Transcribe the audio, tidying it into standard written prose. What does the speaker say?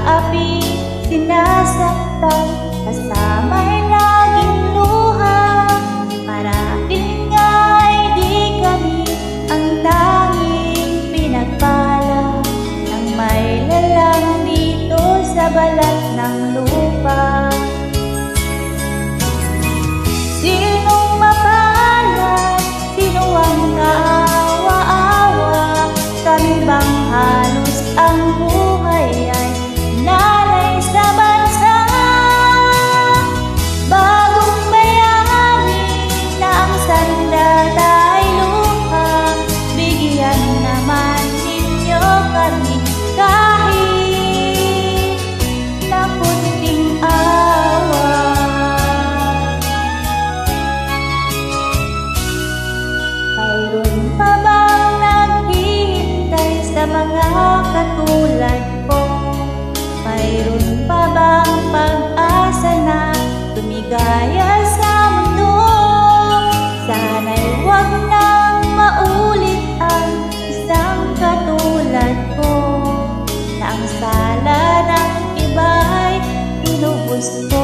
api, sinasaktan, kasama'y laging luha. Marahil nga'y di kami ang tanging pinagpala ng may lalang dito sa balat ng lupa. Sinong mapalad, sino ang kaawa-awa? Kami bang halos ang buhay ay nalay sa bansa? Bagong bayani na ang sandata ay luha. Bigyan naman ninyo kami kahit na kunting awa. Mayroon pa bang naghihintay sa mga katulad ko? Mayroon pa bang pag-asa na tumigaya sa mundo? Sana'y huwag nang maulit ang isang katulad ko, na ang sala ng iba'y inubos ko.